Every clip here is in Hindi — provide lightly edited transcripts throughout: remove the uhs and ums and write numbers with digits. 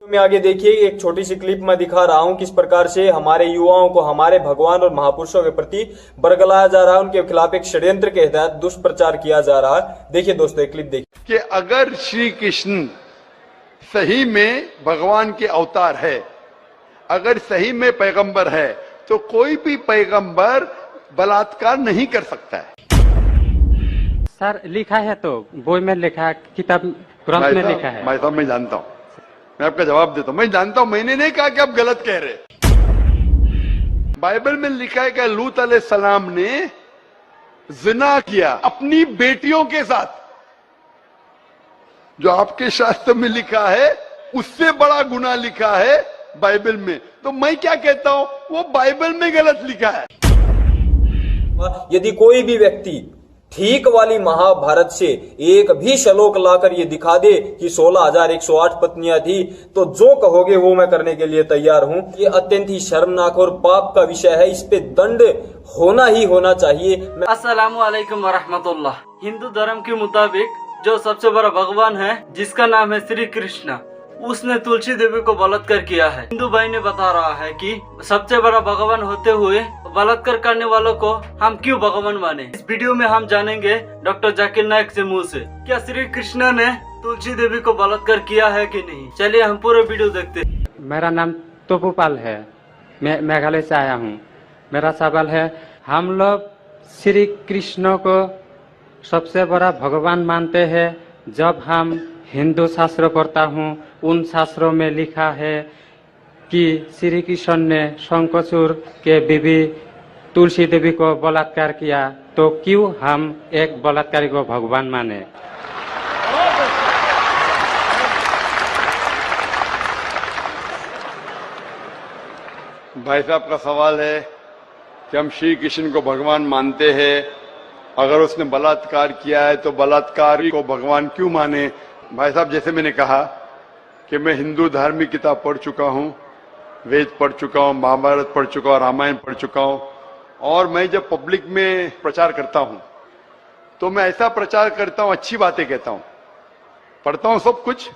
में आगे देखिए, एक छोटी सी क्लिप मैं दिखा रहा हूं किस प्रकार से हमारे युवाओं को हमारे भगवान और महापुरुषों के प्रति बरगलाया जा रहा है, उनके खिलाफ एक षड्यंत्र के तहत दुष्प्रचार किया जा रहा है। देखिए दोस्तों, एक क्लिप देखिए कि अगर श्री कृष्ण सही में भगवान के अवतार है, अगर सही में पैगंबर है, तो कोई भी पैगंबर बलात्कार नहीं कर सकता है। सर लिखा है तो बोई में लिखा है, किताब ग्रंथ में लिखा है। भाई साहब मैं जानता हूं, मैं आपका जवाब देता हूं, मैं जानता हूं, मैंने नहीं कहा कि आप गलत कह रहे। बाइबल में लिखा है कि लूत अलैहिस्सलाम ने जिना किया अपनी बेटियों के साथ। जो आपके शास्त्र में लिखा है उससे बड़ा गुनाह लिखा है बाइबल में। तो मैं क्या कहता हूं, वो बाइबल में गलत लिखा है। यदि कोई भी व्यक्ति ठीक वाली महाभारत से एक भी श्लोक लाकर ये दिखा दे कि 16,108 पत्नियां थी, तो जो कहोगे वो मैं करने के लिए तैयार हूं। ये अत्यंत ही शर्मनाक और पाप का विषय है, इस पे दंड होना ही होना चाहिए। अस्सलामु अलैकुम वरहमतुल्लाह। हिंदू धर्म के मुताबिक जो सबसे बड़ा भगवान है, जिसका नाम है श्री कृष्ण, उसने तुलसी देवी को बलात्कार किया है। हिंदू भाई ने बता रहा है कि सबसे बड़ा भगवान होते हुए बलात्कार करने वालों को हम क्यों भगवान माने। इस वीडियो में हम जानेंगे डॉक्टर जाकिर नायक से मुंह से, क्या श्री कृष्ण ने तुलसी देवी को बलात्कार किया है कि नहीं। चलिए हम पूरा वीडियो देखते हैं। मेरा नाम तोपुपाल है, मैं मेघालय से आया हूँ। मेरा सवाल है, हम लोग श्री कृष्ण को सबसे बड़ा भगवान मानते हैं। जब हम हिंदू शास्त्र पढ़ता हूँ, उन शास्त्रों में लिखा है कि श्री कृष्ण ने शंकचूर के बीवी तुलसी देवी को बलात्कार किया, तो क्यों हम एक बलात्कारी को भगवान माने। भाई साहब का सवाल है कि हम श्री कृष्ण को भगवान मानते हैं, अगर उसने बलात्कार किया है तो बलात्कारी को भगवान क्यों माने। भाई साहब, जैसे मैंने कहा कि मैं हिंदू धार्मिक किताब पढ़ चुका हूं, वेद पढ़ चुका हूं, महाभारत पढ़ चुका हूं, रामायण पढ़ चुका हूं, और मैं जब पब्लिक में प्रचार करता हूं तो मैं ऐसा प्रचार करता हूं, अच्छी बातें कहता हूं, पढ़ता हूं सब कुछ,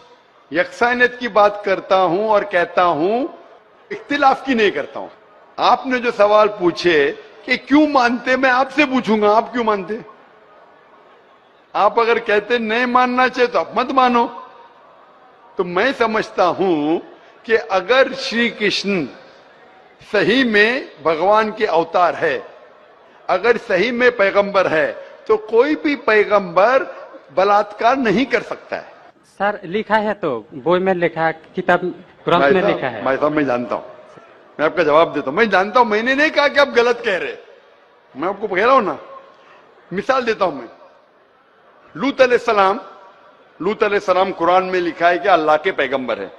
यकसानियत की बात करता हूं और कहता हूं, इख्तिलाफ की नहीं करता हूं। आपने जो सवाल पूछे कि क्यों मानते, मैं आपसे पूछूंगा आप क्यों मानते। आप अगर कहते नहीं मानना चाहिए तो आप मत मानो। तो मैं समझता हूं कि अगर श्री कृष्ण सही में भगवान के अवतार है, अगर सही में पैगंबर है, तो कोई भी पैगंबर बलात्कार नहीं कर सकता है। सर लिखा है तो बोई में लिखा है, किताब ग्रंथ में लिखा है। भाई साहब मैं जानता हूं, मैं आपका जवाब देता हूं, मैं जानता हूं, मैंने नहीं कहा कि आप गलत कह रहे। मैं आपको कह रहा हूं ना, मिसाल देता हूं मैं। लूत अलैहिस्सलाम कुरान में लिखा है कि अल्लाह के पैगंबर है,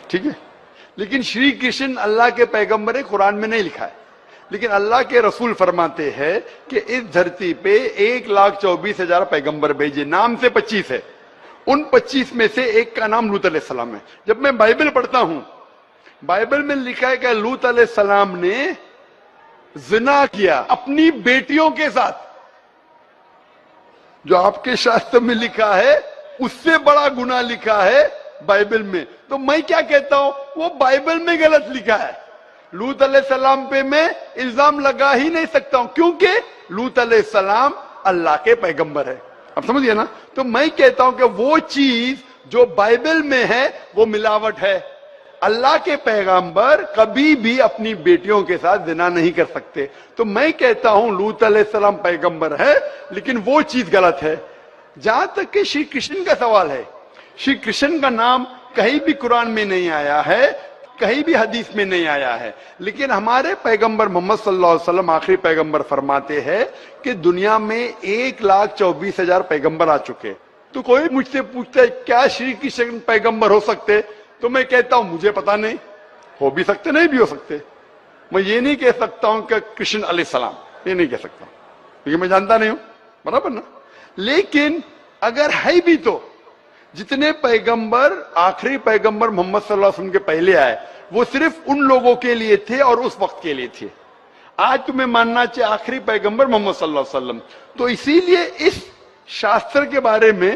ठीक है, लेकिन श्री कृष्ण अल्लाह के पैगंबर है, कुरान में नहीं लिखा है। लेकिन अल्लाह के रसूल फरमाते हैं कि इस धरती पे 1,24,000 पैगंबर भेजे, नाम से 25 है, उन 25 में से एक का नाम लूत अलैहिस्सलाम है। जब मैं बाइबल पढ़ता हूं, बाइबल में लिखा है कि लूत अलैहिस्सलाम ने जिना किया अपनी बेटियों के साथ। जो आपके शास्त्र में लिखा है उससे बड़ा गुनाह लिखा है बाइबल में। तो मैं क्या कहता हूं, वो बाइबल में गलत लिखा है। लूत अलैहिस्सलाम पे मैं इल्जाम लगा ही नहीं सकता हूं, क्योंकि लूत अलैहिस्सलाम अल्लाह के पैगंबर है। अब समझिए ना। तो मैं कहता हूं कि वो चीज जो बाइबल में है वो मिलावट है। अल्लाह के पैगंबर कभी भी अपनी बेटियों के साथ जिना नहीं कर सकते। तो मैं कहता हूं लूत अलैहिस्सलाम पैगंबर है, लेकिन वो चीज गलत है। जहां तक कि श्री कृष्ण का सवाल है, श्री कृष्ण का नाम कहीं भी कुरान में नहीं आया है, कहीं भी हदीस में नहीं आया है, लेकिन हमारे पैगंबर मोहम्मद सल्लल्लाहु अलैहि वसल्लम आखिरी पैगंबर फरमाते हैं कि दुनिया में 1,24,000 पैगंबर आ चुके। तो कोई मुझसे पूछता है क्या श्री कृष्ण पैगंबर हो सकते, तो मैं कहता हूं मुझे पता नहीं, हो भी सकते नहीं भी हो सकते। मैं ये नहीं कह सकता हूं कि कृष्ण अलैहिस्सलाम, ये नहीं कह सकता क्योंकि मैं जानता नहीं हूं, बराबर ना। लेकिन अगर है भी तो जितने पैगंबर आखिरी पैगंबर मोहम्मद सल्लल्लाहु अलैहि वसल्लम के पहले आए वो सिर्फ उन लोगों के लिए थे और उस वक्त के लिए थे। आज तुम्हें मानना चाहिए आखिरी पैगंबर मोहम्मद सल्लल्लाहु अलैहि वसल्लम। तो इसीलिए इस शास्त्र के बारे में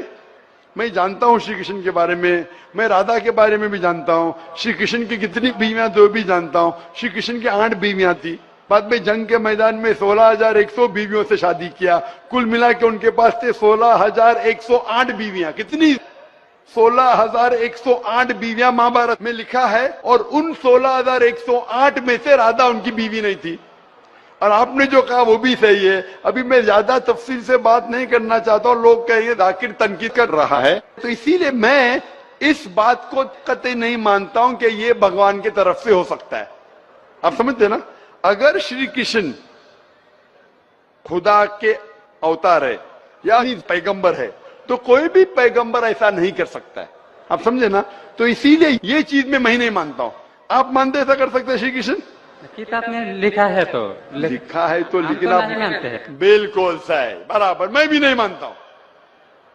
मैं जानता हूं श्री कृष्ण के बारे में, मैं राधा के बारे में भी जानता हूं, श्री कृष्ण की कितनी बीवियां तो भी जानता हूं। श्री कृष्ण की 8 बीवियां थी, बाद में जंग के मैदान में 16,100 बीवियों से शादी किया, कुल मिला के उनके पास थे 16,108 बीवियां। कितनी? 16,108 बीवियां महाभारत में लिखा है, और उन 16,108 में से राधा उनकी बीवी नहीं थी। और आपने जो कहा वो भी सही है। अभी मैं ज्यादा तफसील से बात नहीं करना चाहता हूं, लोग कहेंगे जाकिर तनकीद कर रहा है, तो इसीलिए मैं इस बात को कतई नहीं मानता हूं कि ये भगवान की तरफ से हो सकता है। आप समझते ना? अगर श्री कृष्ण खुदा के अवतार है या पैगंबर है, तो कोई भी पैगंबर ऐसा नहीं कर सकता है। आप समझे ना? तो इसीलिए ये चीज मैं नहीं मानता हूं। आप मानते ऐसा कर सकते हैं श्री कृष्ण? किताब में लिखा है तो लिखा है तो, हम लेकिन तो आप नहीं मानते हैं। बिल्कुल सही, बराबर। मैं भी नहीं मानता हूं,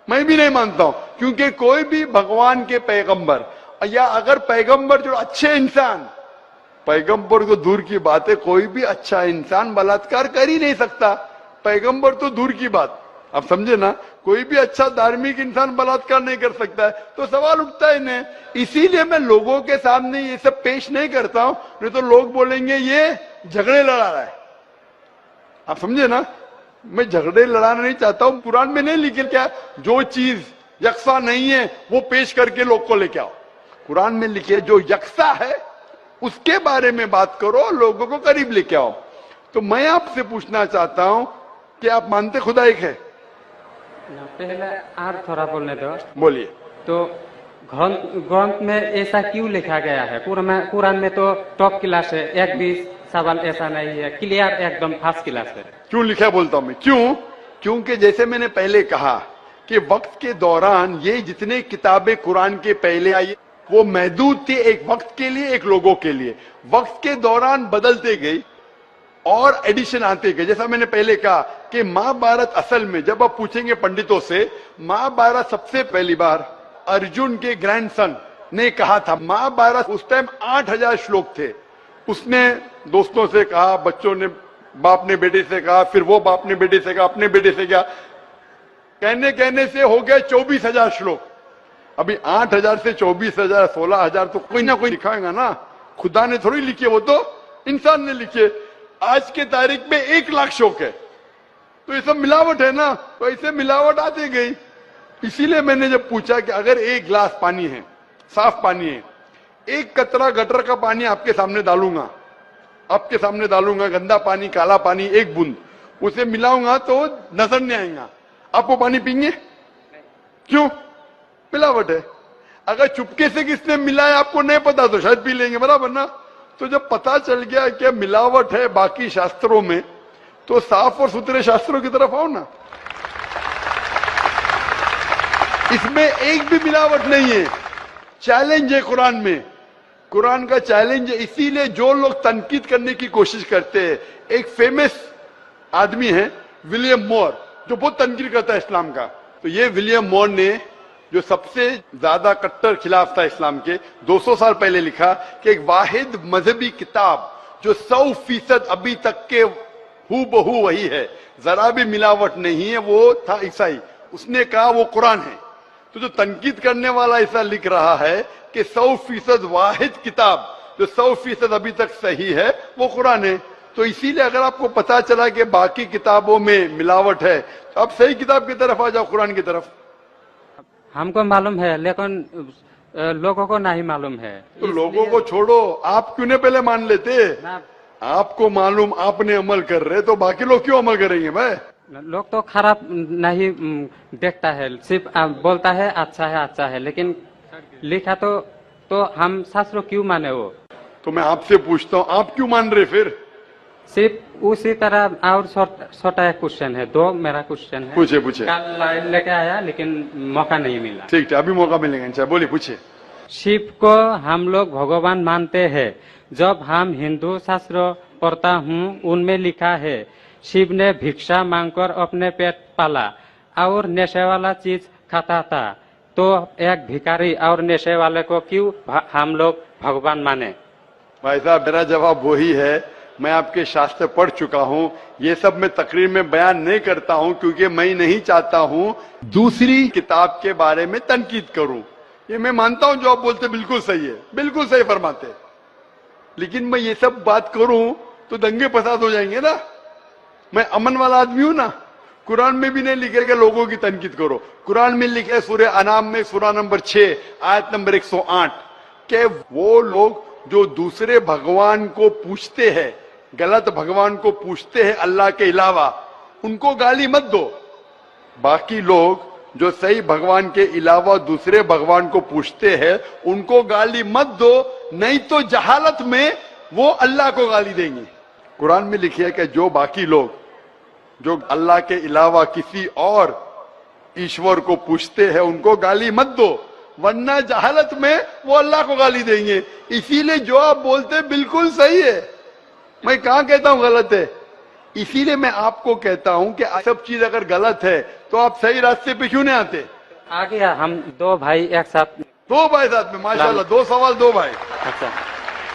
मैं भी नहीं मानता हूं, क्योंकि कोई भी भगवान के पैगंबर, या अगर पैगंबर जो अच्छे इंसान, पैगंबर को दूर की बात है, कोई भी अच्छा इंसान बलात्कार कर ही नहीं सकता। पैगंबर तो दूर की बात, आप समझे ना? कोई भी अच्छा धार्मिक इंसान बलात्कार नहीं कर सकता है, तो सवाल उठता है नहीं। इसीलिए मैं लोगों के सामने ये सब पेश नहीं करता हूं, नहीं तो लोग बोलेंगे ये झगड़े लड़ा रहा है। आप समझे ना? मैं झगड़े लड़ाना नहीं चाहता हूं। कुरान में नहीं लिखे क्या, जो चीज यकसा नहीं है वो पेश करके लोग को लेके आओ। कुरान में लिखे जो यकसा है उसके बारे में बात करो, लोगों को करीब लेके आओ। तो मैं आपसे पूछना चाहता हूं कि आप मानते खुदा एक है? पहले और थोड़ा बोलने दो। बोलिए। तो ग्रंथ में ऐसा क्यों लिखा गया है? कुरान में तो टॉप क्लास है, एक भी सवाल ऐसा नहीं है, क्लियर एकदम फर्स्ट क्लास है। क्यों लिखा है बोलता हूं मैं, क्यों? क्योंकि जैसे मैंने पहले कहा कि वक्त के दौरान ये जितने किताबें कुरान के पहले आई वो महदूद थी, एक वक्त के लिए, एक लोगों के लिए। वक्त के दौरान बदलते गई और एडिशन आते गए। जैसा मैंने पहले कहा कि महाभारत असल में जब आप पूछेंगे पंडितों से, महाभारत सबसे पहली बार अर्जुन के ग्रैंडसन ने कहा था। महाभारत उस टाइम 8,000 श्लोक थे। उसने दोस्तों से कहा, बच्चों ने बाप ने बेटे से कहा, फिर वो बाप ने बेटे से कहा, अपने बेटे से कहा, कहने से हो गए 24,000 श्लोक। अभी 8,000 से 24,000, 16,000 तो कोई ना कोई लिखाएगा ना, खुदा ने थोड़ी लिखे, वो तो इंसान ने लिखे। आज के तारीख में 1 लाख श्लोक है, तो ये सब मिलावट है ना, तो ऐसे मिलावट आती गई। इसीलिए मैंने जब पूछा कि अगर 1 गिलास पानी है, साफ पानी है, 1 कतरा गटर का पानी आपके सामने डालूंगा, आपके सामने डालूंगा, गंदा पानी, काला पानी, 1 बूंद उसे मिलाऊंगा तो नजर नहीं आएगा, आप वो पानी पीएंगे? क्यों? मिलावट है। अगर चुपके से किसने मिलाया आपको नहीं पता तो शायद पी लेंगे, बराबर ना? तो जब पता चल गया कि मिलावट है बाकी शास्त्रों में, तो साफ और सुथरे शास्त्रों की तरफ आओ ना। इसमें एक भी मिलावट नहीं है। चैलेंज है कुरान में, कुरान का चैलेंज है। इसीलिए जो लोग तनकीद करने की कोशिश करते हैं, एक फेमस आदमी है विलियम मोर, जो बहुत तनकीद करता है इस्लाम का। तो ये विलियम मोर ने, जो सबसे ज्यादा कट्टर खिलाफ था इस्लाम के, 200 साल पहले लिखा कि एक वाहिद मजहबी किताब जो 100% अभी तक के हूबहू वही है, जरा भी मिलावट नहीं है, वो था ईसाई। उसने कहा वो कुरान है। तो जो तनकीद करने वाला ऐसा लिख रहा है कि 100% वाहिद किताब जो 100% अभी तक सही है वो कुरान है। तो इसीलिए अगर आपको पता चला कि बाकी किताबों में मिलावट है, तो आप सही किताब की तरफ आ जाओ, कुरान की तरफ। हमको मालूम है, लेकिन लोगों को नहीं मालूम है। तो लोगों को छोड़ो, आप क्यों नहीं पहले मान लेते? आपको मालूम, आपने अमल कर रहे, तो बाकी लोग क्यों अमल करेंगे भाई? लोग तो खराब नहीं देखता है, सिर्फ बोलता है अच्छा है, लेकिन लिखा तो हम शास्त्र क्यों माने वो? तो मैं आपसे पूछता हूँ, आप क्यों मान रहे फिर? सिर्फ उसी तरह। और छोटा एक क्वेश्चन है, 2 मेरा क्वेश्चन है। पूछे। कल लेके आया लेकिन मौका नहीं मिला। ठीक है, अभी मौका मिलेगा इंशाल्लाह। बोलिए, पूछे। शिव को हम लोग भगवान मानते हैं। जब हम हिंदू शास्त्र पढ़ता हूँ, उनमें लिखा है शिव ने भिक्षा मांगकर अपने पेट पाला और नशे वाला चीज खाता था। तो एक भिखारी और नशे वाले को क्यों हम लोग भगवान माने? भाई साहब, मेरा जवाब वही है। मैं आपके शास्त्र पढ़ चुका हूं। ये सब मैं तकरीर में बयान नहीं करता हूं क्योंकि मैं नहीं चाहता हूं दूसरी किताब के बारे में तनकीद करूं। ये मैं मानता हूं जो आप बोलते बिल्कुल सही है, बिल्कुल सही फरमाते, लेकिन मैं ये सब बात करूं तो दंगे फसाद हो जाएंगे ना। मैं अमन वाला आदमी हूं ना। कुरान में भी नहीं लिखे कि लोगों की तनकीद करो। कुरान में लिखे सूरह अनाम में सूरह नंबर 6 आयत नंबर 108 के वो लोग जो दूसरे भगवान को पूछते हैं, गलत भगवान को पूछते हैं अल्लाह के अलावा, उनको गाली मत दो। बाकी लोग जो सही भगवान के अलावा दूसरे भगवान को पूछते हैं उनको गाली मत दो, नहीं तो जहालत में वो अल्लाह को गाली देंगे। कुरान में लिखी है कि जो बाकी लोग जो अल्लाह के अलावा किसी और ईश्वर को पूछते हैं उनको गाली मत दो, वरना जहालत में वो अल्लाह को गाली देंगे। इसीलिए जो आप बोलते बिल्कुल सही है, मैं कहां कहता हूं गलत है। इसीलिए मैं आपको कहता हूं कि सब चीज अगर गलत है तो आप सही रास्ते पे क्यों नहीं आते। आ गया, हम दो भाई एक साथ। दो भाई साथ में, माशाल्लाह, दो सवाल दो भाई। अच्छा।